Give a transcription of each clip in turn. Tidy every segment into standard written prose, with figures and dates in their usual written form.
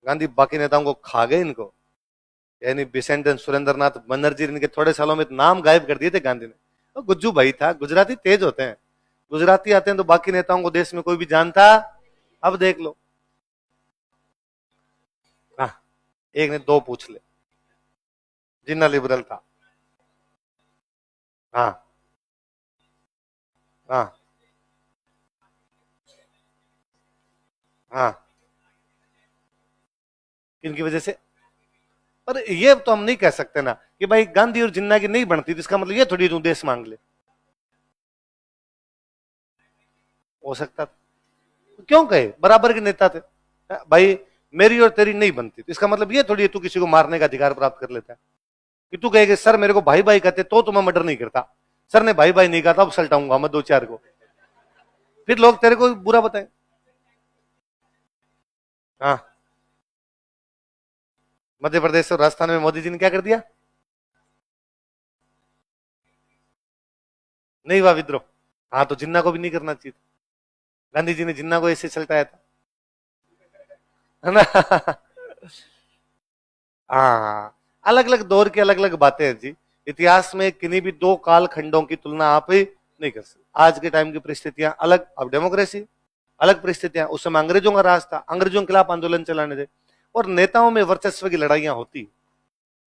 गांधी बाकी नेताओं को खा गए इनको, यानी बिसेंट सुरेंद्र नाथ बनर्जी, इनके थोड़े सालों में नाम गायब कर दिए थे गांधी ने। तो गुज्जू भाई था, गुजराती तेज होते हैं, गुजराती आते हैं तो बाकी नेताओं को देश में कोई भी जानता। अब देख लो, हाँ, एक ने दो पूछ ले, जिन्ना लिबरल था। हाँ हाँ हाँ, इनकी वजह से। पर ये तो हम नहीं कह सकते ना कि भाई गांधी और जिन्ना की नहीं बनती, तो इसका मतलब ये थोड़ी तू देश मांग ले। हो सकता था। क्यों कहे, बराबर के नेता थे भाई। मेरी और तेरी नहीं बनती, तो इसका मतलब ये थोड़ी है तू किसी को मारने का अधिकार प्राप्त कर लेता है। कि तू कहेगा सर मेरे को भाई भाई कहते तो मैं मर्डर नहीं करता, सर ने भाई भाई नहीं कहा था, अब सल्टाऊंगा मैं दो चार को, फिर लोग तेरे को बुरा बताएं। हाँ, मध्य प्रदेश और राजस्थान में मोदी जी ने क्या कर दिया? नहीं हुआ विद्रोह। हाँ, तो जिन्ना को भी नहीं करना चाहिए था। गांधी जी ने जिन्ना को ऐसे चलताया था, है ना। हाँ, अलग अलग दौर की अलग अलग बातें हैं जी। इतिहास में किन्हीं भी दो काल खंडों की तुलना आप ही नहीं कर सकते। आज के टाइम की परिस्थितियां अलग, अब डेमोक्रेसी अलग परिस्थितियां, उस समय अंग्रेजों का राज था, अंग्रेजों के खिलाफ आंदोलन चलाने थे, और नेताओं में वर्चस्व की लड़ाइयां होती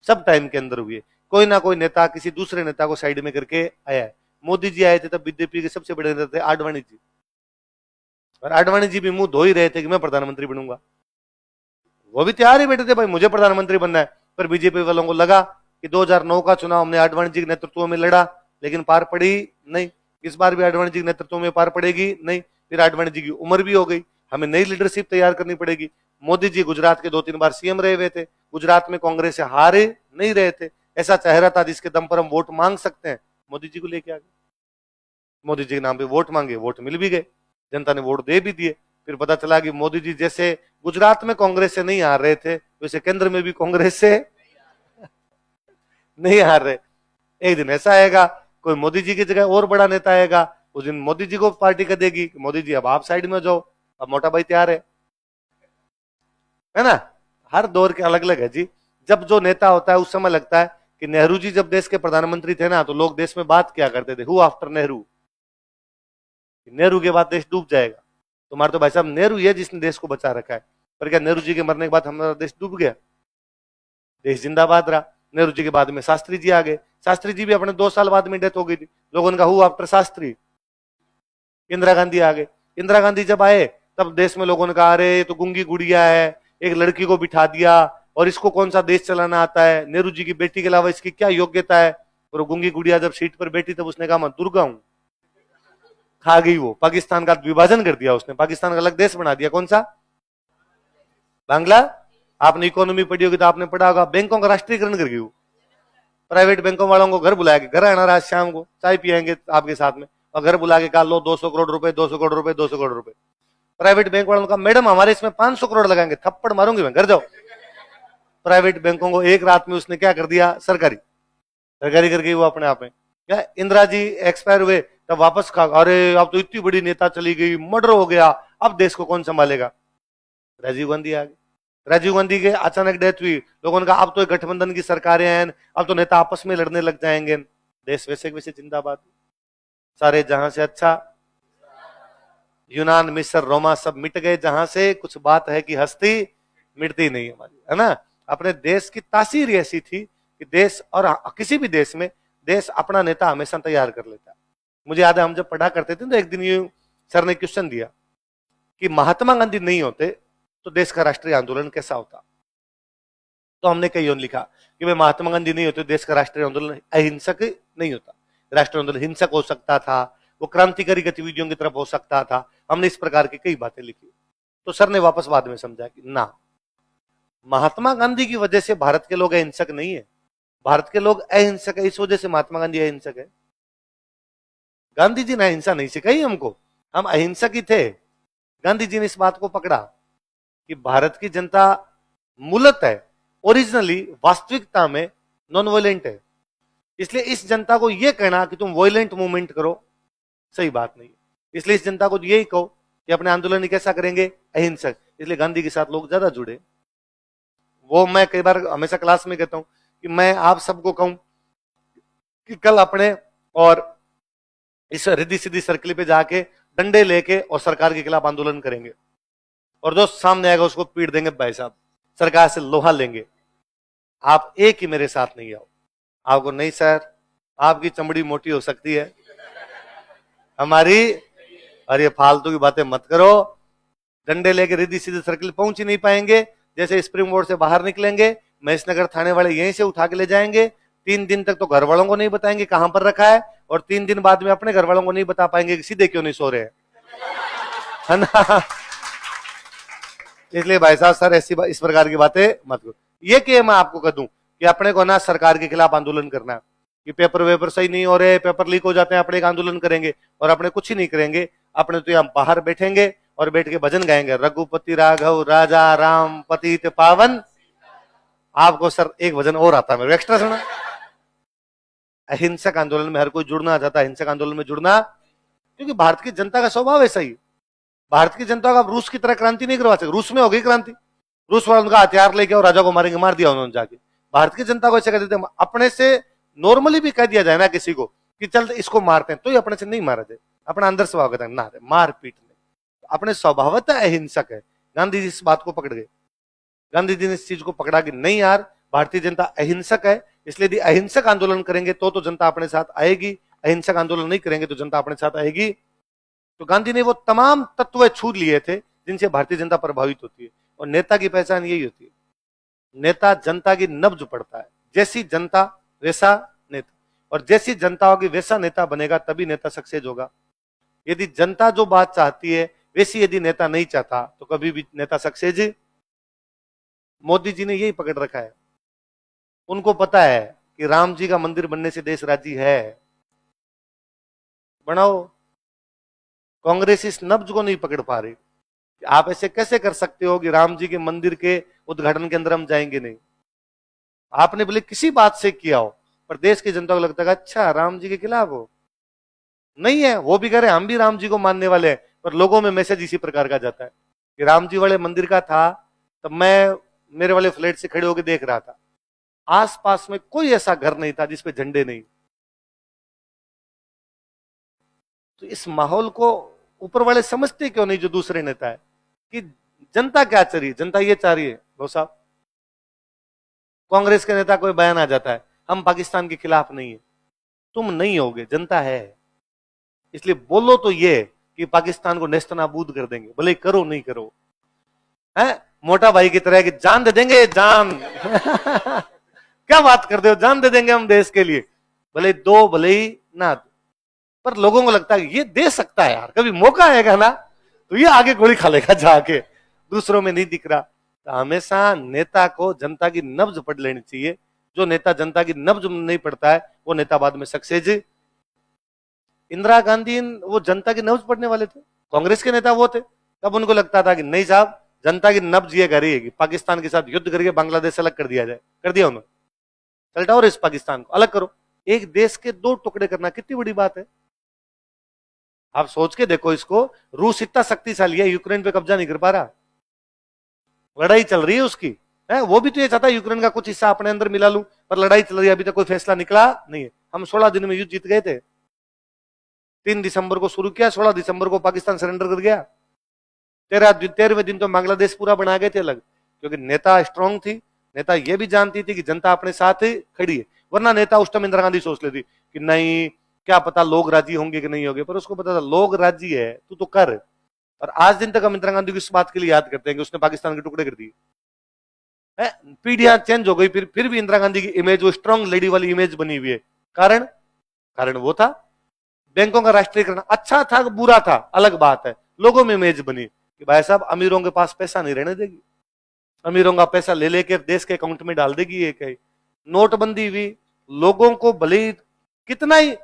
सब टाइम के अंदर हुई है। कोई ना कोई नेता किसी दूसरे नेता को साइड में करके आया है। मोदी जी आए थे तब बीजेपी के सबसे बड़े नेता थे आडवाणी जी, और आडवाणी जी भी मुंह धो ही रहे थे कि मैं प्रधानमंत्री बनूंगा। वो भी तैयार ही बैठे थे भाई मुझे प्रधानमंत्री बनना है, पर बीजेपी वालों को लगा कि 2009 का चुनाव हमने आडवाणी जी के नेतृत्व में लड़ा, लेकिन पार पड़ी नहीं। इस बार भी आडवाणी जी के नेतृत्व में पार पड़ेगी नहीं। फिर आडवाणी जी की उम्र भी हो गई, हमें नई लीडरशिप तैयार करनी पड़ेगी। मोदी जी गुजरात के 2-3 बार सीएम रहे हुए थे, गुजरात में कांग्रेस से हारे नहीं रहे थे, ऐसा चेहरा था जिसके दम पर हम वोट मांग सकते हैं, मोदी जी को लेके आ गए। मोदी जी के नाम पे वोट मांगे, वोट मिल भी गए, जनता ने वोट दे भी दिए। फिर पता चला कि मोदी जी जैसे गुजरात में कांग्रेस से नहीं हार रहे थे, वैसे केंद्र में भी कांग्रेस से नहीं हार रहे। एक दिन ऐसा आएगा, कोई मोदी जी की जगह और बड़ा नेता आएगा, उस दिन मोदी जी को पार्टी कर देगी, मोदी जी अब आप साइड में जाओ, अब मोटा भाई तैयार है ना। हर दौर के अलग अलग है जी। जब जो नेता होता है उस समय लगता है कि नेहरू जी जब देश के प्रधानमंत्री थे ना, तो लोग देश में बात क्या करते थे, हु आफ्टर नेहरू, नेहरू के बाद देश डूब जाएगा। तुम्हारे तो भाई साहब नेहरू ही है जिसने देश को बचा रखा है, पर क्या नेहरू जी के मरने के बाद हमारा देश डूब गया? देश जिंदाबाद रहा। नेहरू जी के बाद में शास्त्री जी आ गए, शास्त्री जी भी अपने 2 साल बाद में डेथ हो गई थी, लोगों ने कहा हु आफ्टर शास्त्री। इंदिरा गांधी आ गए, इंदिरा गांधी जब आए तब देश में लोगों ने कहा अरे ये तो गूंगी गुड़िया है, एक लड़की को बिठा दिया और इसको कौन सा देश चलाना आता है, नेहरू जी की बेटी के अलावा इसकी क्या योग्यता है। और गूंगी गुड़िया जब सीट पर बैठी तब उसने कहा मैं दुर्गा हूं। खा गई वो, पाकिस्तान का विभाजन कर दिया उसने, पाकिस्तान का अलग देश बना दिया। कौन सा? बांग्ला। आपने इकोनॉमी पढ़ी होगी तो आपने पढ़ा होगा, बैंकों का राष्ट्रीयकरण कर गई वो। प्राइवेट बैंकों वालों को घर बुलाया, घर आना रात शाम को चाय पियेंगे आपके साथ में, और घर बुला के कहा लो 200 करोड़ रुपए, 200 करोड़ रुपए, 200 करोड़ रुपए। प्राइवेट बैंक वालों का मैडम हमारे इसमें 500 करोड़ लगाएंगे, थप्पड़ मारूंगी मैं, घर जाओ। प्राइवेट बैंकों को एक रात में उसने क्या कर दिया, सरकारी सरकारी कर गई वो अपने आप में। क्या इंदिरा जी एक्सपायर हुए तब वापस खा, अरे अब तो इतनी बड़ी नेता चली गई, मर्डर हो गया, अब देश को कौन संभालेगा? राजीव गांधी आ गए। राजीव गांधी के अचानक डेथ हुई, लोगों ने कहा अब तो गठबंधन की सरकारें हैं, अब तो नेता आपस में लड़ने लग जाएंगे, देश वैसे वैसे जिंदाबाद। सारे जहां से अच्छा, यूनान मिस्र रोमा सब मिट गए जहां से, कुछ बात है कि हस्ती मिटती नहीं हमारी, है ना। अपने देश की तासीर ऐसी थी कि देश, और किसी भी देश में देश अपना नेता हमेशा तैयार कर लेता है। मुझे याद है हम जब पढ़ा करते थे तो एक दिन ये सर ने क्वेश्चन दिया कि महात्मा गांधी नहीं होते तो देश का राष्ट्रीय आंदोलन कैसा होता। तो हमने कई और लिखा कि भाई महात्मा गांधी नहीं होते देश का राष्ट्रीय आंदोलन अहिंसक नहीं होता, राष्ट्रीय आंदोलन हिंसक हो सकता था, वो क्रांतिकारी गतिविधियों की तरफ हो सकता था। हमने इस प्रकार की कई बातें लिखी। तो सर ने वापस बाद में समझा कि ना, महात्मा गांधी की वजह से भारत के लोग अहिंसक नहीं है, भारत के लोग अहिंसक है इस वजह से महात्मा गांधी अहिंसक है। गांधी जी ने अहिंसा नहीं सिखाई हमको, हम अहिंसक ही थे। गांधी जी ने इस बात को पकड़ा कि भारत की जनता मूलतः ओरिजिनली वास्तविकता में नॉन वायलेंट है, इसलिए इस जनता को यह कहना कि तुम वायलेंट मूवमेंट करो सही बात नहीं है। इसलिए इस जनता को यही कहो कि अपने आंदोलन कैसा करेंगे, अहिंसक। इसलिए गांधी के साथ लोग ज्यादा जुड़े। वो मैं कई बार हमेशा क्लास में कहता हूं कि मैं आप सबको कहूं कि कल अपने और इस रिद्धि सिद्धि सर्किल पे जाके डंडे लेके और सरकार के खिलाफ आंदोलन करेंगे, और जो सामने आएगा उसको पीट देंगे भाई साहब, सरकार से लोहा लेंगे। आप एक ही मेरे साथ नहीं आओ। आपको नहीं सर, आपकी चमड़ी मोटी हो सकती है, हमारी, और ये फालतू की बातें मत करो। डंडे लेके रिद्धि सीधे सर्किल पहुंच ही नहीं पाएंगे। जैसे स्प्रिंग बोर्ड से बाहर निकलेंगे, महेशनगर थाने वाले यहीं से उठा के ले जाएंगे। 3 दिन तक तो घर वालों को नहीं बताएंगे कहां पर रखा है, और 3 दिन बाद में अपने घर वालों को नहीं बता पाएंगे कि सीधे क्यों नहीं सो रहे हैं, है ना। इसलिए भाई साहब सर ऐसी इस प्रकार की बातें मत करो। ये कि मैं आपको कह दूं कि अपने को ना सरकार के खिलाफ आंदोलन करना है कि पेपर वेपर सही नहीं हो रहे, पेपर लीक हो जाते हैं, अपने एक आंदोलन करेंगे, और अपने कुछ ही नहीं करेंगे। अपने तो यहाँ बाहर बैठेंगे और बैठ के भजन गाएंगे, रघुपति राघव राजा राम पतित पावन। आपको सर एक भजन और आता है, मेरे एक्स्ट्रा सुना। अहिंसक आंदोलन में हर कोई जुड़ना चाहता है, हिंसक आंदोलन में जुड़ना, क्योंकि भारत की जनता का स्वभाव ऐसा ही। भारत की जनता को आप रूस की तरह क्रांति नहीं करवा सकते। रूस में हो गई क्रांति, रूस वाले उनका हथियार लेके और राजा को मारेंगे, मार दिया उन्होंने जाके। भारत की जनता को ऐसे कहते थे, अपने से नॉर्मली भी कह दिया जाए ना किसी को कि चल इसको मारते हैं, तो ही अपने से नहीं मारा जाए। अपना अंदर स्वभाव कहता है ना मार पीट नहीं, अपने स्वभावतः अहिंसक है। गांधी जी इस बात को पकड़ गए, गांधी जी ने इस चीज को पकड़ा कि नहीं यार, भारतीय जनता अहिंसक है, इसलिए यदि अहिंसक आंदोलन करेंगे तो जनता अपने साथ आएगी, अहिंसक आंदोलन नहीं करेंगे तो जनता अपने साथ आएगी। तो गांधी ने वो तमाम तत्व छू लिए थे जिनसे भारतीय जनता प्रभावित होती है। और नेता की पहचान यही होती है, नेता जनता की नब्ज पड़ता है, जैसी जनता वैसा नेता, और जैसी जनता होगी वैसा नेता बनेगा, तभी नेता सक्सेस होगा। यदि जनता जो बात चाहती है वैसी यदि नेता नहीं चाहता तो कभी भी नेता सक्सेस। मोदी जी ने यही पकड़ रखा है, उनको पता है कि राम जी का मंदिर बनने से देश राजी है, बनाओ। कांग्रेस इस नब्ज को नहीं पकड़ पा रही, आप ऐसे कैसे कर सकते हो कि राम जी के मंदिर के उद्घाटन के अंदर हम जाएंगे नहीं। आपने भले किसी बात से किया हो, पर देश की जनता को लगता है अच्छा राम जी के खिलाफ हो, नहीं है। वो भी कह रहे हम भी राम जी को मानने वाले हैं, पर लोगों में मैसेज इसी प्रकार का जाता है कि राम जी वाले मंदिर का था, तब मैं मेरे वाले फ्लैट से खड़े होकर देख रहा था, आसपास में कोई ऐसा घर नहीं था जिसपे झंडे नहीं। तो इस माहौल को ऊपर वाले समझते क्यों नहीं, जो दूसरे नेता है, कि जनता क्या चाह रही है। जनता ये चाह रही है भाई साहब, कांग्रेस के नेता कोई बयान आ जाता है हम पाकिस्तान के खिलाफ नहीं है, तुम नहीं होगे, जनता है। इसलिए बोलो तो ये कि पाकिस्तान को नेस्तनाबूद कर देंगे, भले करो नहीं करो, है मोटा भाई की तरह कि जान दे देंगे जान। क्या बात करते हो, जान दे देंगे हम देश के लिए, भले दो भले ही ना दो। पर लोगों को लगता है ये दे सकता है यार, कभी मौका आएगा ना तो ये आगे गोली खा लेगा जाके, दूसरों में नहीं दिख रहा। तो हमेशा नेता को जनता की नब्ज पढ़ लेनी चाहिए। जो नेता जनता की नब्ज नहीं पढ़ता है वो नेता बाद में सक्सेस। इंदिरा गांधी वो जनता की नब्ज पढ़ने वाले थे, कांग्रेस के नेता वो थे। तब उनको लगता था कि नहीं साहब, जनता की नब्ज ये करी है कि पाकिस्तान के साथ युद्ध करके बांग्लादेश अलग कर दिया जाए। कर दिया उन्होंने, चलता और इस पाकिस्तान को अलग करो। एक देश के 2 टुकड़े करना कितनी बड़ी बात है, आप सोच के देखो इसको। रूस इतना शक्तिशाली है, यूक्रेन पे कब्जा नहीं कर पा रहा, लड़ाई चल रही है उसकी, है वो भी तो ये चाहता है यूक्रेन का कुछ हिस्सा अपने अंदर मिला लूं, पर लड़ाई चल रही है, अभी तक कोई फैसला निकला नहीं है। हम 16 दिन में युद्ध जीत गए थे, 3 दिसंबर को शुरू किया, 16 दिसंबर को पाकिस्तान सरेंडर कर गया। 13वें दिन तो बांग्लादेश पूरा बना गए थे अलग, क्योंकि नेता स्ट्रांग थी, नेता ये भी जानती थी कि जनता अपने साथ खड़ी है। वरना नेता उस टाइम इंदिरा गांधी सोच लेती कि नहीं क्या पता लोग राजी होंगे कि नहीं होंगे, पर उसको पता था लोग राजी है तू तो कर। और आज दिन तक हम इंदिरा गांधी को इस बात के लिए याद करते हैं कि उसने पाकिस्तान के टुकड़े कर दिए। पीढ़ियां चेंज हो गई, फिर भी इंदिरा गांधी की इमेज वो स्ट्रांग लेडी वाली इमेज बनी हुई है। कारण वो था बैंकों का राष्ट्रीयकरण, अच्छा था बुरा था अलग बात है, लोगों में इमेज बनी कि भाई साहब अमीरों के पास पैसा नहीं रहने देगी, अमीरों का पैसा ले लेकर देश के अकाउंट में डाल देगी। एक नोटबंदी हुई, लोगों को भले कितना ही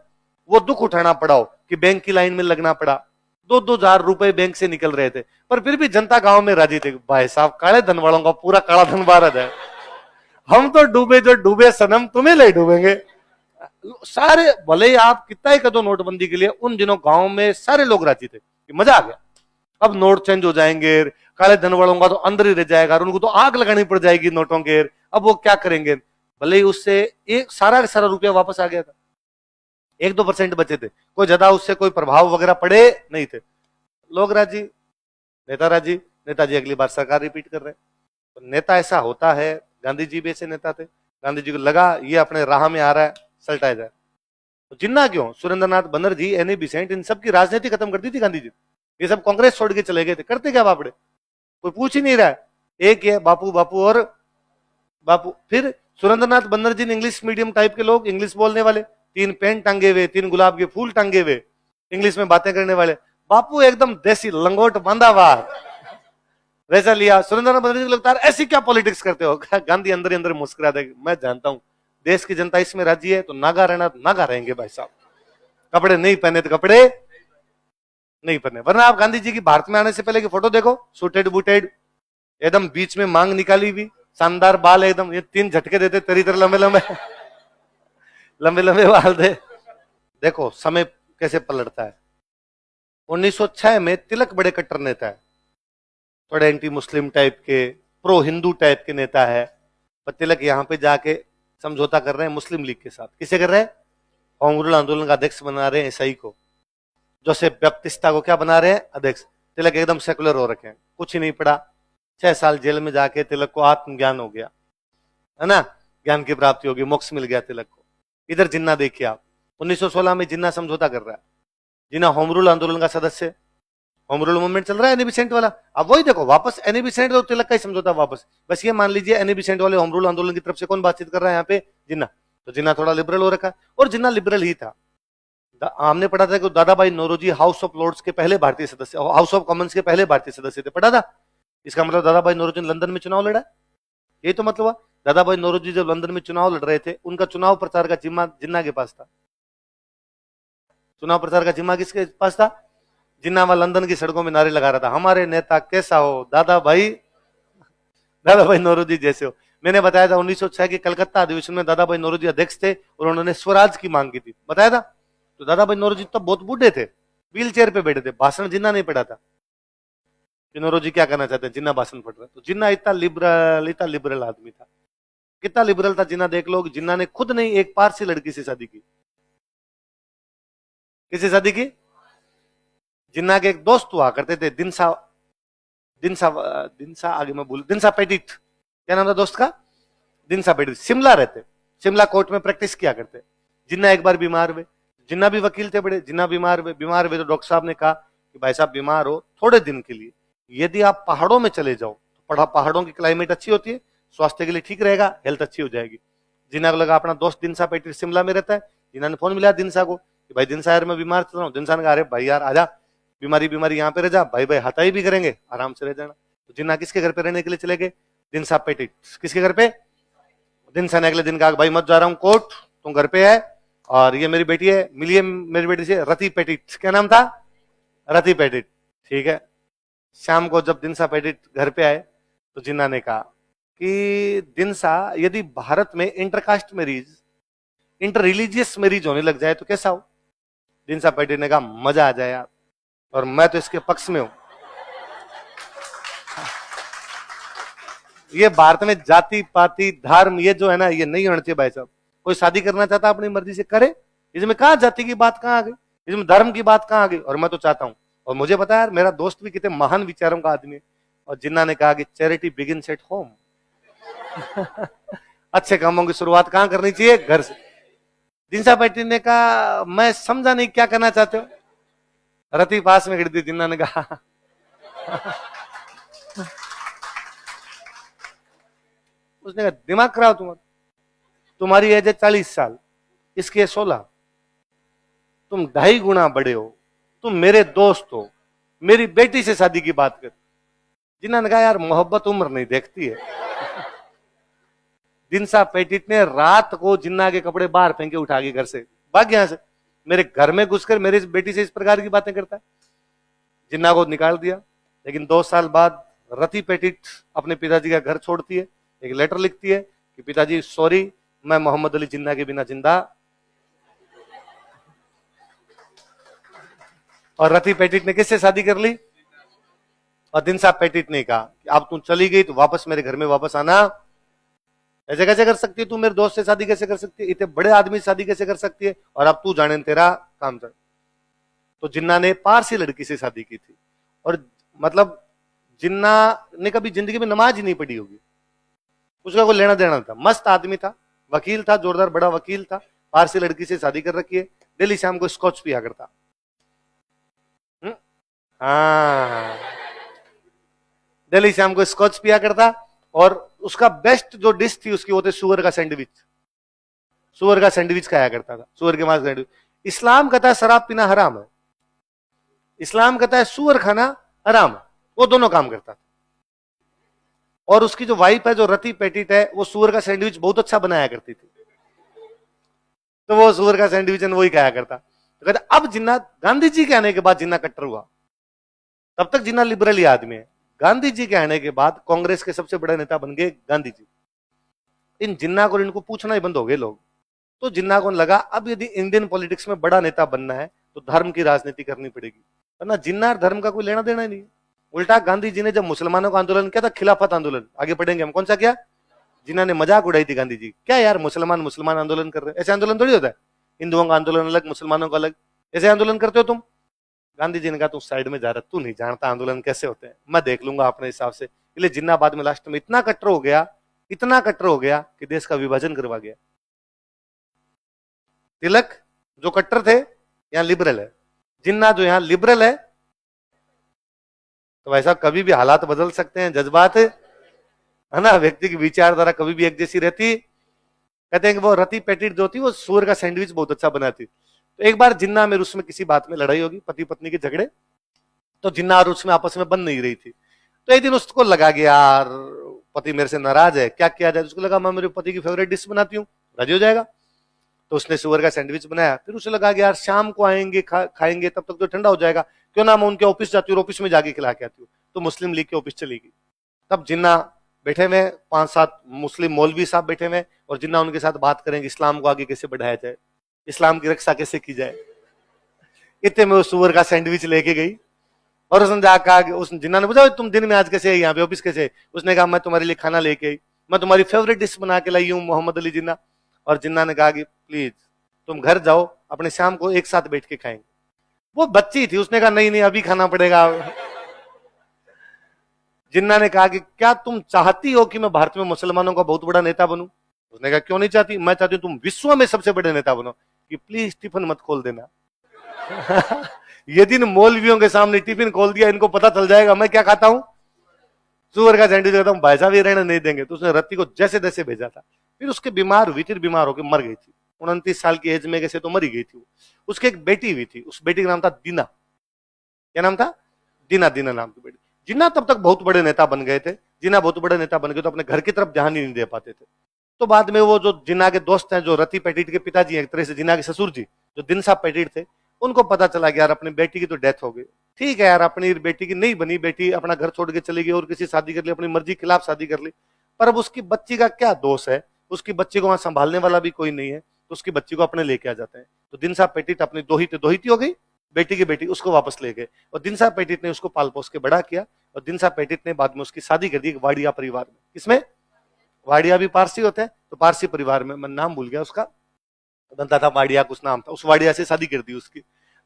वो दुख उठाना पड़ा हो कि बैंक की लाइन में लगना पड़ा, 2-2 हजार रुपए बैंक से निकल रहे थे, पर फिर भी जनता गांव में राजी थे। भाई साहब काले धन वालों का पूरा काला धन भारत है, हम तो डूबे जो डूबे सनम तुम्हें ले डूबेंगे। सारे भले ही आप कितना ही कर दो नोटबंदी के लिए, उन दिनों गांव में सारे लोग राजी थे कि मजा आ गया, अब नोट चेंज हो जाएंगे, काले धन वालों का तो अंदर ही रह जाएगा और उनको तो आग लगानी पड़ जाएगी नोटों के। अब वो क्या करेंगे? भले ही उससे एक सारा का सारा रुपया वापस आ गया था, 1-2% बचे थे, कोई ज्यादा उससे कोई प्रभाव वगैरह पड़े नहीं थे। लोग राजी, नेता राजी, नेताजी अगली बार सरकार रिपीट कर रहे हैं। तो नेता ऐसा होता है, गांधी जी भी ऐसे नेता थे। गांधी जी को लगा ये अपने राह में आ रहा है, सल्टाया जाए। तो जिन्ना क्यों, सुरेंद्रनाथ बनर्जी, एनी बिसेंट, इन सब की राजनीति खत्म कर दी थी गांधी जी। ये सब कांग्रेस छोड़ के चले गए थे, करते क्या बापड़े, कोई पूछ ही नहीं रहा है। एक है बापू, बापू और बापू। फिर सुरेंद्रनाथ बनर्जी ने इंग्लिश मीडियम टाइप के लोग, इंग्लिश बोलने वाले, 3 पेन टांगे हुए, 3 गुलाब के फूल टांगे हुए, इंग्लिश में बातें करने वाले। बापू एकदम देसी लंगोट बांधा हुआ, वैसा लिया। सुरेंद्रनाथ बनर्जी को लगता है ऐसी क्या पॉलिटिक्स करते हो? गांधी अंदर ही अंदर मुस्कुरा दे, मैं जानता हूं देश की जनता इसमें राजी है तो नागा रहना तो नागा रहेंगे भाई साहब। कपड़े नहीं पहने तो कपड़े नहीं पहने। वरना आप गांधी जी की भारत में आने से पहले की फोटो देखो, सूटेड बूटेड, एकदम बीच में मांग निकाली हुई, शानदार बाल एकदम, ये 3 झटके देते तेरी तरह लंबे लंबे लंबे लंबे बाल थे। देखो समय कैसे पलटता है। 1906 में तिलक बड़े कट्टर नेता है, थोड़े एंटी मुस्लिम टाइप के, प्रो हिंदू टाइप के नेता है। पर तिलक यहाँ पे जाके समझौता कर रहे हैं मुस्लिम लीग के साथ। किसे कर रहे हैं? होम रूल आंदोलन का अध्यक्ष बना रहे हैं ईसाई को, जोसेफ बैप्टिस्टा को क्या बना रहे हैं? अध्यक्ष। तिलक एकदम सेकुलर हो रखे हैं, कुछ ही नहीं पड़ा। 6 साल जेल में जाके तिलक को आत्मज्ञान हो गया, है ना, ज्ञान की प्राप्ति होगी, मोक्ष मिल गया तिलक को। इधर जिन्ना देखिए आप, 1916 में जिन्ना समझौता कर रहा है। जिन्ना होम रूल आंदोलन का सदस्य, होम रूल मूवमेंट चल रहा है एनी बिसेंट वाला। अब वही देखो वापस एनी बिसेंट और तिलक का ही समझौता वापस। बस ये मान लीजिए एनी बिसेंट वाले होम रूल आंदोलन की तरफ से कौन बातचीत कर रहा है यहाँ पे? जिन्ना। तो जिन्ना थोड़ा लिबरल हो रखा है, और जिन्ना लिबरल ही था। हमने पढ़ा था कि दादा भाई नौरोजी हाउस ऑफ लॉर्ड्स के पहले भारतीय सदस्य, हाउस ऑफ कॉमन्स के पहले भारतीय सदस्य थे, पढ़ा था। इसका मतलब दादा भाई नौरोजी ने लंदन में चुनाव लड़ा, यही तो मतलब हुआ। दादा भाई नौरोजी जब लंदन में चुनाव लड़ रहे थे, उनका चुनाव प्रचार का जिम्मा जिन्ना के पास था। चुनाव प्रचार का जिम्मा किसके पास था? जिन्ना वहां लंदन की सड़कों में नारे लगा रहा था, हमारे नेता कैसा हो, दादा भाई नौरोजी जैसे हो। मैंने बताया था 1906 के कलकत्ता अधिवेशन में दादा भाई नौरोजी अध्यक्ष थे और उन्होंने स्वराज की मांग की थी, बताया था। तो दादा भाई नौरोजी तब बहुत बूढ़े थे, व्हील चेयर पे बैठे थे, भाषण जिन्ना नहीं पढ़ा था कि नौरोजी क्या करना चाहते हैं, जिन्ना भाषण पढ़ रहा। तो जिन्ना इतना लिबरल आदमी था। कितना लिबरल था जिन्ना देख लो, जिन्ना ने खुद नहीं एक पारसी लड़की से शादी की। किससे शादी की? जिन्ना के एक दोस्त हुआ करते थे, दिनसा दिनसा आगे मैं भूल, दिनसा पेटिट, क्या नाम था दोस्त का? दिनसा पेटिट। शिमला रहते, शिमला कोर्ट में प्रैक्टिस किया करते। जिन्ना एक बार बीमार हुए, जिन्ना भी वकील थे बड़े, जिन्ना बीमार हुए तो डॉक्टर साहब ने कहा कि भाई साहब बीमार हो थोड़े दिन के लिए, यदि आप पहाड़ों में चले जाओ तो पहाड़ों की क्लाइमेट अच्छी होती है, स्वास्थ्य के लिए ठीक रहेगा, हेल्थ अच्छी हो जाएगी। जिन्ना को लगा अपना दोस्त दिनसा पेटिट शिमला में रहता है। जिन्ना ने फोन मिलाया दिनसा को कि भाई दिनसा यार मैं बीमार चल रहा हूँ। दिनसा ने कहा अरे भाई यार आजा, बीमारी यहाँ पे रह जा, भाई भाई हताई भी करेंगे, आराम से रह जाना। तो जिन्ना किसके घर पे रहने के लिए चले गए? दिनसा पेटिट। किसके घर पे? दिनसा ने अगले दिन कहा भाई मत जा रहा हूँ कोर्ट, तुम घर पे है और ये मेरी बेटी है, मिलिए मेरी बेटी से, रति पेटिट। क्या नाम था? रति पेटिट। ठीक है। शाम को जब दिनसा पेटिट घर पे आए तो जिन्ना ने कहा कि दिनसा यदि भारत में intercaste marriage, inter religious marriage होने लग जाए तो कैसा हो? दिनसा पेटिट ने कहा मजा आ जाए यार, और मैं तो इसके पक्ष में हूं। ये भारत में जाति पाति धर्म ये जो है ना, ये नहीं होना चाहिए भाई साहब। कोई शादी करना चाहता अपनी मर्जी से करे, इसमें कहां जाति की बात कहां आ गई, इसमें धर्म की बात कहां आ गई? और मैं तो चाहता हूं, और मुझे पता है यार मेरा दोस्त भी कितने महान विचारों का आदमी है। और जिन्ना ने कहा कि चैरिटी बिगिंस एट होम। अच्छे कामों की शुरुआत कहां करनी चाहिए? घर से। दिनसा पेटिट ने कहा मैं समझा नहीं क्या करना चाहते हो। रति पास में खड़ी थी, जिन्ना ने कहा उसने कहा दिमाग खराब तुम्हारी एज है 40 साल, इसके 16, तुम 2.5 गुना बड़े हो, तुम मेरे दोस्त हो, मेरी बेटी से शादी की बात कर। जिन्ना ने कहा यार मोहब्बत उम्र नहीं देखती है। दिनसा पेटिट ने रात को जिन्ना के कपड़े बाहर फेंके उठा के घर से, भाग यहां से, मेरे घर में घुसकर मेरी बेटी से इस प्रकार की बातें करता है। जिन्ना को निकाल दिया। लेकिन 2 साल बाद रति पेटिट अपने पिताजी का घर छोड़ती है, एक लेटर लिखती है कि पिताजी सॉरी, मैं मोहम्मद अली जिन्ना के बिना जिंदा। और रति पेटिट ने किससे शादी कर ली? और दिनसा पेटिट ने कहा कि अब तू चली गई तो वापस मेरे घर में वापस आना। ऐसे कैसे कर सकती है तू, मेरे दोस्त से शादी कैसे कर सकती है, इतने बड़े आदमी से शादी कैसे कर सकती है, और अब तू जाने तेरा काम चल। तो जिन्ना ने पारसी लड़की से शादी की थी, और मतलब जिन्ना ने कभी जिंदगी में नमाज ही नहीं पढ़ी होगी, उसका कोई लेना देना था, मस्त आदमी था, वकील था, जोरदार बड़ा वकील था, पारसी लड़की से शादी कर रखी है, डेली शाम को स्कॉच पिया करता। हाँ, डेली शाम को स्कॉच पिया करता, और उसका बेस्ट जो डिश थी उसकी वो थे सुअर का सैंडविच। सुअर का सैंडविच खाया करता था, सुअर के मांस सैंडविच। इस्लाम कहता है शराब पीना हराम है, इस्लाम कहता है सुअर खाना हराम है, वो दोनों काम करता था। और उसकी जो वाइफ है, जो रति पेटिट है, वो सुअर का सैंडविच बहुत अच्छा बनाया करती थी, तो वो सुअर का सैंडविच वही खाया करता। तो कहता अब जिन्ना, गांधी जी के आने के बाद जिन्ना कट्टर हुआ, तब तक जिन्ना लिबरल ही आदमी है। गांधी जी के आने के बाद कांग्रेस के सबसे बड़े नेता बन गए गांधी जी। इन जिन्ना को, इनको पूछना ही बंद हो गए लोग। तो जिन्ना को लगा अब यदि इंडियन पॉलिटिक्स में बड़ा नेता बनना है तो धर्म की राजनीति करनी पड़ेगी, वरना जिन्ना धर्म का कोई लेना देना ही नहीं। उल्टा गांधी जी ने जब मुसलमानों का आंदोलन किया था, खिलाफत आंदोलन, आगे पढ़ेंगे हम, कौन सा किया, जिन्ना ने मजाक उड़ाई थी गांधी जी, क्या यार मुसलमान मुसलमान आंदोलन कर रहे हैं, ऐसे आंदोलन थोड़ी होता है, हिंदुओं का आंदोलन अलग, मुसलमानों का अलग, ऐसे आंदोलन करते हो तुम। गांधी जी ने कहा तू साइड में जा रहा, तू नहीं जानता आंदोलन कैसे होते हैं, मैं देख लूंगा अपने हिसाब से। इसलिए जिन्ना बाद में लास्ट में इतना कट्टर हो गया, इतना कट्टर हो गया कि देश का विभाजन करवा गया। तिलक जो कट्टर थे यहाँ लिबरल है, जिन्ना जो यहाँ लिबरल है। तो ऐसा कभी भी हालात बदल सकते हैं, जज्बात है ना, व्यक्ति की विचारधारा कभी भी एक जैसी रहती। कहते हैं कि वो रति पेटिट जो थी वो सूअर का सैंडविच बहुत अच्छा बनाती। तो एक बार जिन्ना में उसमें किसी बात में लड़ाई होगी, पति पत्नी के झगड़े, तो जिन्ना और उसमें आपस में बन नहीं रही थी। तो एक दिन उसको लगा कि यार पति मेरे से नाराज है, क्या किया जाए। उसको लगा मैं मेरे पति की फेवरेट डिश बनाती हूँ, राजी हो जाएगा। तो उसने सुअर का सैंडविच बनाया। फिर उसे लगा कि यार शाम को आएंगे खाएंगे, तब तक तो ठंडा हो जाएगा, क्यों ना मैं उनके ऑफिस जाती हूँ, ऑफिस में जाके खिला के आती हूँ। तो मुस्लिम लीग के ऑफिस चली गई। तब जिन्ना बैठे हुए 5-7 मुस्लिम मौलवी साहब बैठे हुए, और जिन्ना उनके साथ बात करेंगे इस्लाम को आगे कैसे बढ़ाया जाए, इस्लाम की रक्षा कैसे की जाए। इतने में वो सुअर का सैंडविच लेके गई, और उसने जाकर उस जिन्ना ने पूछा तुम दिन में आज कैसे है यहाँ पे, ऑफिस कैसे है। उसने कहा मैं तुम्हारे लिए खाना लेके आई, मैं तुम्हारी फेवरेट डिश बना के लाई हूँ मोहम्मद अली जिन्ना। और जिन्ना ने कहा कि प्लीज तुम घर जाओ, अपने शाम को एक साथ बैठ के खाएंगे। वो बच्ची थी, उसने कहा नहीं नहीं अभी खाना पड़ेगा। जिन्ना ने कहा कि क्या तुम चाहती हो कि मैं भारत में मुसलमानों का बहुत बड़ा नेता बनूं। उसने कहा क्यों नहीं चाहती, मैं चाहती हूं तुम विश्व में सबसे बड़े नेता बनो, कि प्लीज टिफिन मत खोल देना। ये दिन मौलवियों के सामने टिफिन खोल दिया, इनको पता चल जाएगा मैं क्या खाता हूं, सुअर का सैंडविच खाता हूं, भाई साहब ये रहने नहीं देंगे। तो उसने रत्ती को जैसे तैसे भेजा था। फिर उसके बीमार हुई थी, बीमार होकर मर गई थी, 29 साल की एज में कैसे तो मरी गई थी। उसकी एक बेटी हुई थी, उस बेटी का नाम था दीना। क्या नाम था, दीना, दीना नाम की बेटी। जिन्ना तब तक बहुत बड़े नेता बन गए थे, जिन्ना बहुत बड़े नेता बन गए तो अपने घर की तरफ ध्यान ही नहीं दे पाते थे। तो बाद में वो जो जिन्ना के दोस्त हैं, जो रति पेटिट के पिताजी हैं, एक तरह से जिन्ना के ससुर जी जो दिनसा पेटिट थे, उनको पता चला कि यार अपनी बेटी की तो डेथ हो गई, ठीक है यार अपनी बेटी की नहीं बनी, बेटी अपना घर छोड़ के चली गई और किसी शादी कर ली, अपनी मर्जी के खिलाफ शादी कर ली। पर अब उसकी बच्ची का क्या दोष है, उसकी बच्ची को वहां संभालने वाला भी कोई नहीं है, तो उसकी बच्ची को अपने लेके आ जाते हैं। तो दिनसा पेटिट अपनी दोहिती हो गई, बेटी की बेटी, उसको वापस ले गए, और दिनसा पेटिट ने उसको पाल पोस के बड़ा किया। और दिनसा पेटिट ने बाद में उसकी शादी कर दी वाडिया परिवार में। किसमें, वाडिया भी पारसी होते हैं, तो पारसी परिवार में, मैं नाम भूल गया उसका, बनता था वाडिया, कुछ नाम था, उस वाडिया से शादी कर दी उसकी।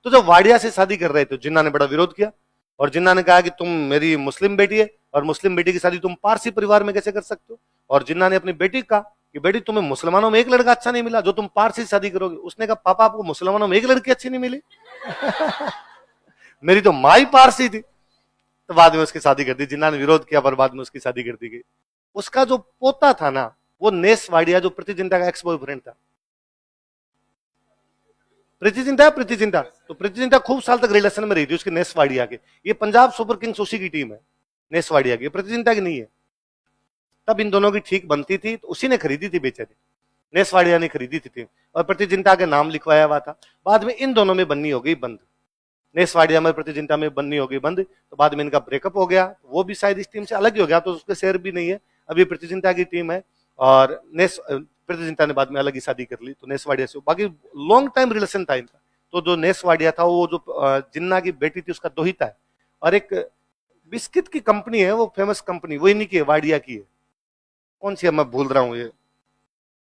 तो जब वाडिया से शादी कर रहे थे, जिन्ना ने बड़ा विरोध किया, और जिन्ना ने कहा कि तुम मेरी मुस्लिम बेटी है, और मुस्लिम बेटी की शादी तुम पारसी परिवार में कैसे कर सकते हो। और जिन्ना ने अपनी बेटी कहा कि बेटी तुम्हें मुसलमानों में एक लड़का अच्छा नहीं मिला जो तुम पारसी से शादी करोगे। उसने कहा पापा आपको मुसलमानों में एक लड़की अच्छी नहीं मिली। मेरी तो माँ ही पारसी थी। तो बाद में उसकी शादी कर दी, जिन्ना ने विरोध किया, पर बाद में उसकी शादी कर दी गई। उसका जो पोता था ना, वो नेस वाडिया, जो प्रीति जिंटा का एक्स बॉयफ्रेंड था। प्रीति जिंटा, तो प्रीति जिंटा खूब साल तक रिलेशन में रही थी उसके नेस वाडिया के। ये पंजाब सुपर किंग्स उसी की टीम है, नेस वाडिया की, प्रीति जिंटा की नहीं है। तब इन दोनों की ठीक बनती थी, तो उसी ने खरीदी थी बेचारी, नेस वाडिया ने खरीदी थी, और प्रीति जिंटा के नाम लिखवाया हुआ था। बाद में इन दोनों में बननी हो गई बंद, नेस वाडिया में प्रीति जिंटा में बननी हो गई बंद। तो बाद में इनका ब्रेकअप हो गया, वो भी शायद इस टीम से अलग ही हो गया, तो उसके शेयर भी नहीं है, अभी प्रीति जिंटा की टीम है। और प्रीति जिंटा ने बाद में अलग ही शादी कर ली, तो नेस वाडिया से बाकी लॉन्ग टाइम रिलेशन था इनका। तो जो नेस वाडिया था, वो जो जिन्ना की बेटी थी उसका दोहिता है, और एक बिस्किट की कंपनी है वो, फेमस कंपनी, वो इन्हीं की है, वाडिया की है। कौन सी है मैं भूल रहा हूँ, ये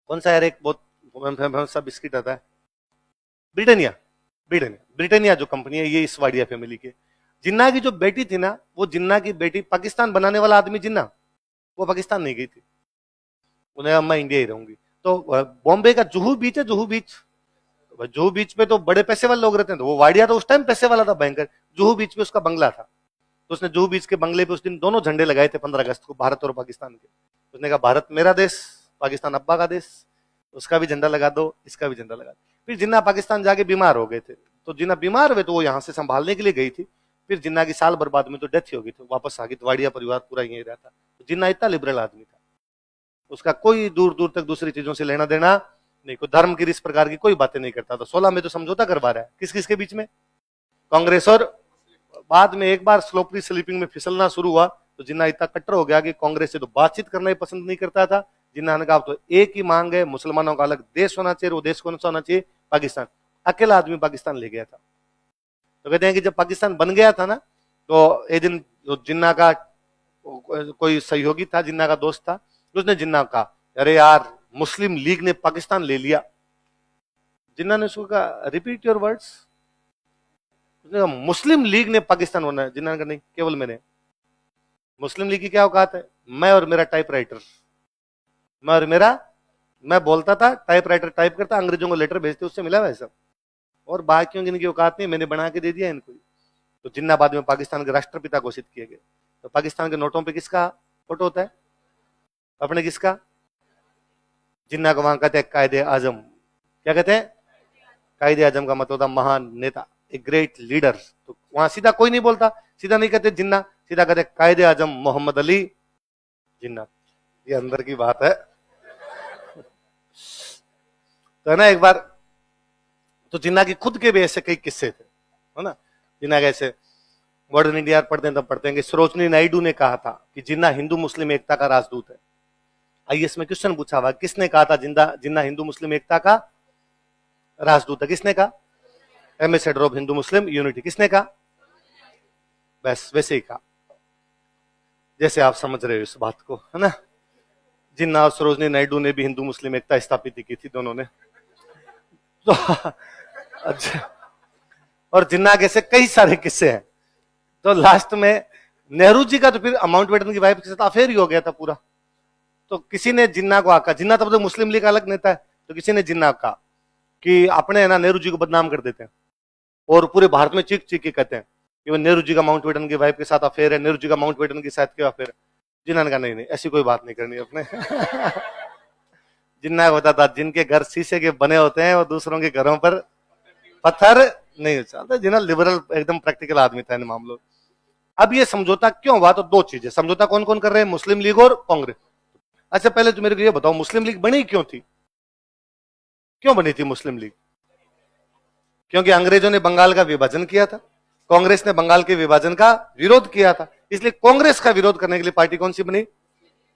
कौन सा यार, एक बहुत फेमस सा बिस्किट आता है, ब्रिटानिया। ब्रिटानिया, ब्रिटानिया जो कंपनी है ये इस वाडिया फैमिली की। जिन्ना की जो बेटी थी ना, वो जिन्ना की बेटी, पाकिस्तान बनाने वाला आदमी जिन्ना, वो पाकिस्तान नहीं गई थी, उन्हें अब मैं इंडिया ही रहूंगी। तो बॉम्बे का जुहू बीच है, जुहू बीच, जुहू बीच पे तो बड़े पैसे वाले लोग रहते हैं, तो वो वाडिया तो उस टाइम पैसे वाला था बैंकर। जुहू बीच पे उसका बंगला था, तो उसने जुहू बीच के बंगले पे उस दिन दोनों झंडे लगाए थे 15 अगस्त को, भारत और पाकिस्तान के। उसने कहा भारत मेरा देश, पाकिस्तान अब्बा का देश, उसका भी झंडा लगा दो, इसका भी झंडा लगा दो। फिर जिन्ना पाकिस्तान जाके बीमार हो गए थे, तो जिन्ना बीमार हुए तो वो यहाँ से संभालने के लिए गई थी। फिर जिन्ना की साल बर्बाद में तो डेथ हो गई थी, वापस आ गई, तो वाडिया परिवार पूरा यही रहता। तो जिन्ना इतना लिबरल आदमी था, उसका कोई दूर दूर तक दूसरी चीजों से लेना देना नहीं, कोई धर्म की इस प्रकार की कोई बातें नहीं करता था। 16 में तो समझौता करवा रहा है, किस किस के बीच में, कांग्रेस और, बाद में एक बार स्लोपरी स्लीपिंग में फिसलना शुरू हुआ तो जिन्ना इतना कट्टर हो गया कि कांग्रेस से तो बातचीत करना ही पसंद नहीं करता था। जिन्ना ने कहा तो एक ही मांग है, मुसलमानों का अलग देश होना चाहिए, वो देश कौन सा होना चाहिए, पाकिस्तान। अकेला आदमी पाकिस्तान ले गया था। तो कहते हैं कि जब पाकिस्तान बन गया था ना, तो एक दिन जो जिन्ना का कोई सहयोगी था, जिन्ना का दोस्त था, उसने जिन्ना को कहा अरे यार मुस्लिम लीग ने पाकिस्तान ले लिया। जिन्ना ने उसको कहा रिपीट योर वर्ड्स। उसने कहा मुस्लिम लीग ने पाकिस्तान होना है। जिन्ना ने कहा नहीं, केवल मैंने। मुस्लिम लीग की क्या औकात है, मैं और मेरा टाइपराइटर, मैं और मेरा, मैं बोलता था, टाइपराइटर टाइप करता, अंग्रेजों को लेटर भेजते, उससे मिला वैसा, और बाकियों की इनकी औकात नहीं, मैंने बना के दे दिया इनको। तो जिन्ना बाद में पाकिस्तान के राष्ट्रपिता घोषित किए गए। तो पाकिस्तान के नोटों पे किसका फोटो होता है, अपने किसका, जिन्ना को वहां कहते हैं कायदे आजम। क्या कहते हैं, कायदे आजम का मतलब होता महान नेता, ए ग्रेट लीडर। तो वहां सीधा कोई नहीं बोलता, सीधा नहीं कहते जिन्ना, सीधा कहते कायदे आजम मोहम्मद अली जिन्ना। ये अंदर की बात है। तो है ना, एक बार तो जिन्ना की खुद के भी ऐसे कई किस्से थे, है ना। जिन्ना कैसे मॉडर्न इंडिया पढ़ते हैं तब पढ़ते हैं कि सरोजनी नायडू ने कहा था कि जिन्ना हिंदू मुस्लिम एकता का राजदूत है। आईएएस में क्वेश्चन पूछा हुआ, किसने कहा था जिन्ना हिंदू मुस्लिम एकता का राजदूत है, किसने कहा, ambassador of Hindu Muslim unity, किसने कहा, बस वैसे ही कहा जैसे आप समझ रहे हो इस बात को, है ना। जिन्ना और सरोजनी नायडू ने भी हिंदू मुस्लिम एकता स्थापित की थी, दोनों ने। तो अच्छा, और जिन्ना के से कई सारे किस्से हैं। तो लास्ट में नेहरू जी का तो फिर माउंटबेटन की वाइफ के साथ अफेयर ही हो गया था पूरा। तो किसी ने जिन्ना को आका, जिन्ना तब तो मुस्लिम लीग का अलग नेता है, तो किसी ने जिन्ना को कहा कि अपने है ना नेहरू जी को बदनाम कर देते हैं, और पूरे भारत में चीख चीख के कहते हैं कि वो नेहरू जी का माउंटबेटन की वाइफ के साथ अफेयर है, नेहरू जी का माउंटबेटन के साथ क्या अफेयर है। जिन्ना ने कहा नहीं नहीं, ऐसी कोई बात नहीं करनी अपने। जिन्ना को होता था जिनके घर शीशे के बने होते हैं वो दूसरों के घरों पर पत्थर नहीं चलता। जिन्ना लिबरल एकदम प्रैक्टिकल आदमी था इन मामलों। अब ये समझौता क्यों हुआ, तो दो चीजें, समझौता कौन कौन कर रहे हैं, मुस्लिम लीग और कांग्रेस। अच्छा पहले तो मेरे को ये बताओ मुस्लिम लीग बनी क्यों थी, क्यों बनी थी मुस्लिम लीग। क्योंकि अंग्रेजों ने बंगाल का विभाजन किया था, कांग्रेस ने बंगाल के विभाजन का विरोध किया था, इसलिए कांग्रेस का विरोध करने के लिए पार्टी कौन सी बनी,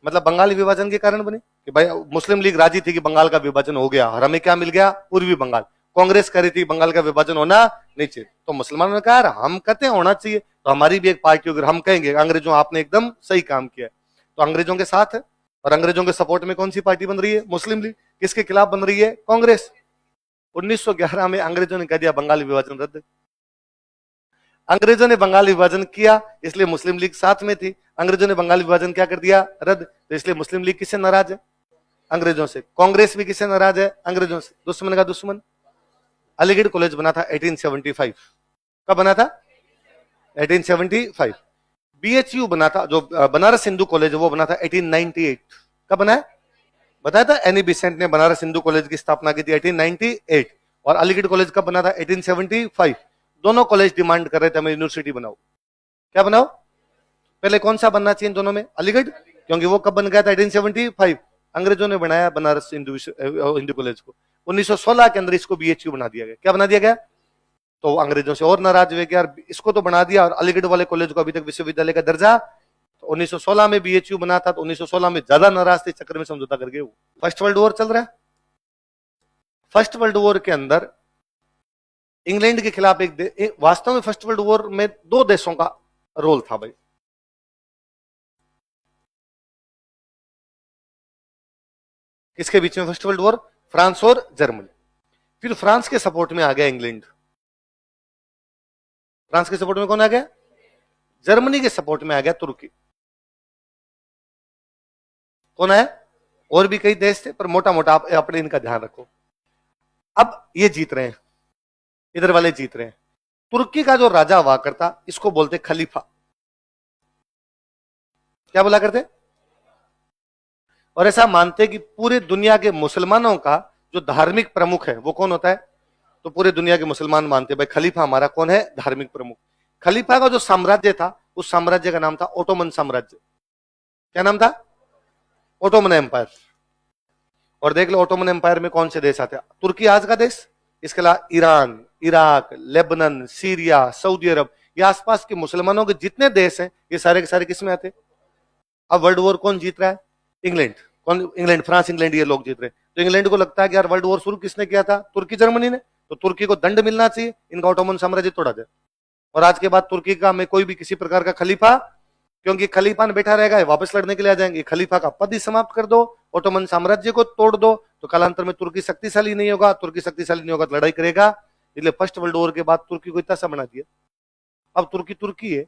मतलब बंगाल विभाजन के कारण बनी कि भाई मुस्लिम लीग राजी थी कि बंगाल का विभाजन हो गया और हमें क्या मिल गया, पूर्वी बंगाल। कांग्रेस कह रही थी बंगाल का विभाजन होना नहीं चाहिए। तो मुसलमानों ने कहा हम कहते हैं होना चाहिए, तो हमारी भी एक पार्टी होगी, हम कहेंगे अंग्रेजों आपने एकदम सही काम किया है, तो अंग्रेजों के साथ है। और अंग्रेजों के सपोर्ट में कौन सी पार्टी बन रही है, मुस्लिम लीग। किसके खिलाफ बन रही है, कांग्रेस। 1911 में अंग्रेजों ने कह दिया बंगाल विभाजन रद्द। अंग्रेजों ने बंगाल विभाजन किया इसलिए मुस्लिम लीग साथ में थी, अंग्रेजों ने बंगाल विभाजन क्या कर दिया, रद्द। तो इसलिए मुस्लिम लीग किससे नाराज है, अंग्रेजों से। कांग्रेस भी किससे नाराज है, अंग्रेजों से। दुश्मन का दुश्मन। अलीगढ़ कॉलेज बना था 1875। कब बना था, 1875। बीएचयू बना था, जो बनारस हिंदू कॉलेज है वो बना था 1898। कब बना है, बताया था एनी बिसेंट ने बनारस हिंदू कॉलेज की स्थापना की थी 1898। और अलीगढ़ कॉलेज कब बना था, 1875। दोनों कॉलेज डिमांड कर रहे थे हमें यूनिवर्सिटी बनाओ। क्या बनाओ, पहले कौन सा बनना चाहिए दोनों में, अलीगढ़, क्योंकि वो कब बन गया था, 1875। अंग्रेजों ने बनाया बनारस हिंदू कॉलेज को। 1916 के अंदर इसको बीएचयू बना दिया गया। क्या बना दिया गया, तो अंग्रेजों से और नाराज हुए कि यार इसको तो बना दिया और अलीगढ़ वाले कॉलेज को अभी तक विश्वविद्यालय का दर्जा। तो 1916 में बीएचयू बना था, तो 1916 में ज्यादा नाराज थे, चक्कर में समझौता कर गए। फर्स्ट वर्ल्ड वॉर चल रहा है। फर्स्ट वर्ल्ड वॉर के अंदर इंग्लैंड के खिलाफ वास्तव में फर्स्ट वर्ल्ड वॉर में दो देशों का रोल था भाई। किसके बीच में फर्स्ट वर्ल्ड वॉर? फ्रांस और जर्मनी। फिर फ्रांस के सपोर्ट में आ गया इंग्लैंड। फ्रांस के सपोर्ट में कौन आ गया? जर्मनी के सपोर्ट में आ गया तुर्की। कौन है? और भी कई देश थे, पर मोटा मोटा आप अपने इनका ध्यान रखो। अब ये जीत रहे हैं, इधर वाले जीत रहे हैं। तुर्की का जो राजा हुआ करता, इसको बोलते खलीफा। क्या बोला करते? और ऐसा मानते कि पूरे दुनिया के मुसलमानों का जो धार्मिक प्रमुख है वो कौन होता है? तो पूरे दुनिया के मुसलमान मानते भाई खलीफा हमारा कौन है? धार्मिक प्रमुख। खलीफा का जो साम्राज्य था, उस साम्राज्य का नाम था ओटोमन साम्राज्य। क्या नाम था? Ottoman empire. और देख लो ओटोमन एम्पायर में कौन से देश आते हैं? तुर्की आज का देश, इसके अलावा Iran, Iraq, Lebanon, Syria, Saudi Arab, ये आसपास के मुसलमानों के जितने देश हैं ये सारे के सारे किस में आते? अब वर्ल्ड वॉर कौन जीत रहा है? इंग्लैंड। कौन? इंग्लैंड, फ्रांस, इंग्लैंड, ये लोग जीत रहे हैं। तो इंग्लैंड को लगता है कि यार वर्ल्ड वॉर शुरू किसने किया था? तुर्की जर्मनी ने। तो तुर्की को दंड मिलना चाहिए, इनका ओटोमन साम्राज्य तोड़ा जाए। और आज के बाद तुर्की का में कोई भी किसी प्रकार का खलीफा, क्योंकि खलीफा ने बैठा रहेगा, वापस लड़ने के लिए आ जाएंगे, खलीफा का पद ही समाप्त कर दो, ओटोमन साम्राज्य को तोड़ दो, तो कालांतर में तुर्की शक्तिशाली नहीं होगा। तुर्की शक्तिशाली नहीं होगा तो लड़ाई करेगा। इसलिए फर्स्ट वर्ल्ड वॉर के बाद तुर्की को इतना सा बना दिया। अब तुर्की तुर्की है,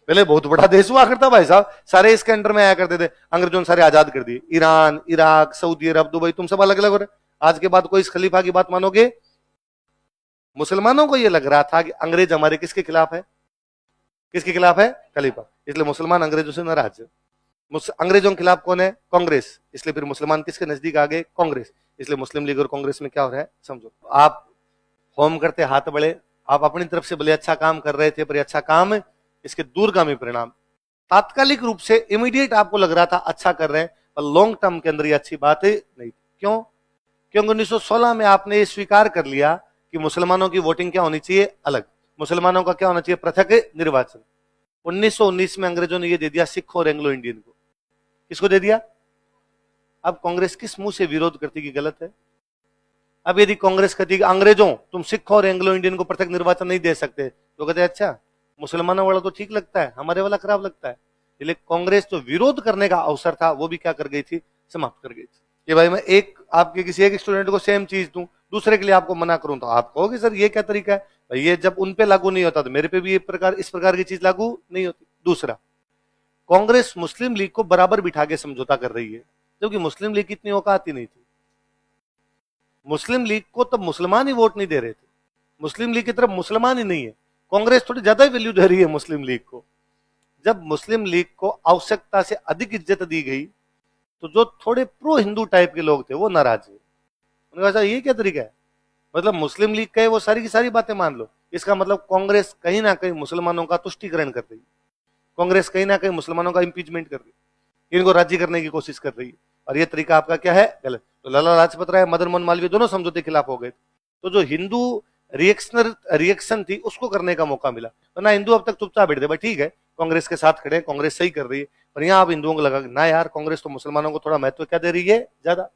पहले बहुत बड़ा देश हुआ करता भाई साहब, सारे इसके अंडर में आया करते थे। अंग्रेजों ने सारे आजाद कर दिए। ईरान, इराक, सऊदी अरब, दुबई, तुम सब अलग अलग हो रहे। आज के बाद कोई इस खलीफा की बात मानोगे? मुसलमानों को यह लग रहा था कि अंग्रेज हमारे किसके खिलाफ है? किसके खिलाफ है? खलीफा। इसलिए मुसलमान अंग्रेजों से नाराज है। अंग्रेजों के खिलाफ कौन है? कांग्रेस। इसलिए फिर मुसलमान किसके नजदीक आ गए? कांग्रेस। इसलिए मुस्लिम लीग और कांग्रेस में क्या हो रहा है समझो। आप होम करते हाथ बड़े, आप अपनी तरफ से भले अच्छा काम कर रहे थे, पर अच्छा काम इसके दूरगामी परिणाम, तात्कालिक रूप से इमीडिएट आपको लग रहा था अच्छा कर रहे हैं, पर लॉन्ग टर्म के अंदर ये अच्छी बात नहीं थी। क्यों? क्योंकि 1916 में आपने ये स्वीकार कर लिया कि मुसलमानों की वोटिंग क्या होनी चाहिए? अलग। मुसलमानों का क्या होना चाहिए? पृथक निर्वाचन। 1919 में अंग्रेजों ने ये दे दिया सिख और एंग्लो इंडियन को। किसको दे दिया? अब कांग्रेस किस मुंह से विरोध करती कि गलत है? अब यदि कांग्रेस कहती कि अंग्रेजों तुम सिख और एंग्लो इंडियन को पृथक निर्वाचन नहीं दे सकते, तो कहते अच्छा मुसलमानों वाला तो ठीक लगता है, हमारे वाला खराब लगता है। इसलिए कांग्रेस जो विरोध करने का अवसर था वो भी क्या कर गई थी? समाप्त कर गई थी। कि भाई मैं एक आपके किसी एक स्टूडेंट को सेम चीज दूं, दूसरे के लिए आपको मना करूं, तो आप कहोगे सर ये क्या तरीका है? भाई ये जब उन पे लागू नहीं होता तो मेरे पे भी इस प्रकार की चीज लागू नहीं होती। दूसरा, कांग्रेस मुस्लिम लीग को बराबर बिठा के समझौता कर रही है, क्योंकि मुस्लिम लीग की इतनी औकात ही नहीं थी। मुस्लिम लीग को तब मुसलमान ही वोट नहीं दे रहे थे, मुस्लिम लीग की तरफ मुसलमान ही नहीं है। कांग्रेस थोड़ी ज्यादा वैल्यू दे रही है मुस्लिम लीग को। जब मुस्लिम लीग को आवश्यकता से अधिक इज्जत दी गई, तो जो थोड़े प्रो हिंदू टाइप के लोग थे वो नाराज हुए। उन्होंने कहा ये क्या तरीका है? मतलब मुस्लिम लीग कहे वो सारी की सारी बातें मान लो, इसका मतलब कांग्रेस कहीं ना कहीं मुसलमानों का तुष्टिकरण कर रही है, कांग्रेस कहीं ना कहीं मुसलमानों का इंपीचमेंट कर रही है, इनको राजी करने की कोशिश कर रही है। और ये तरीका आपका क्या है? गलत। तो लाला लाजपत राय, मदन मोहन मालवीय दोनों समझौते के खिलाफ हो गए। तो जो हिंदू रिएक्शन थी उसको करने का मौका मिला, वरना हिंदू अब तक चुपचाप बैठ गए, ठीक है कांग्रेस के साथ खड़े, कांग्रेस सही कर रही है। पर यहाँ अब हिंदुओं को लगा ना यार कांग्रेस तो मुसलमानों को थोड़ा महत्व क्या दे रही है? ज्यादा।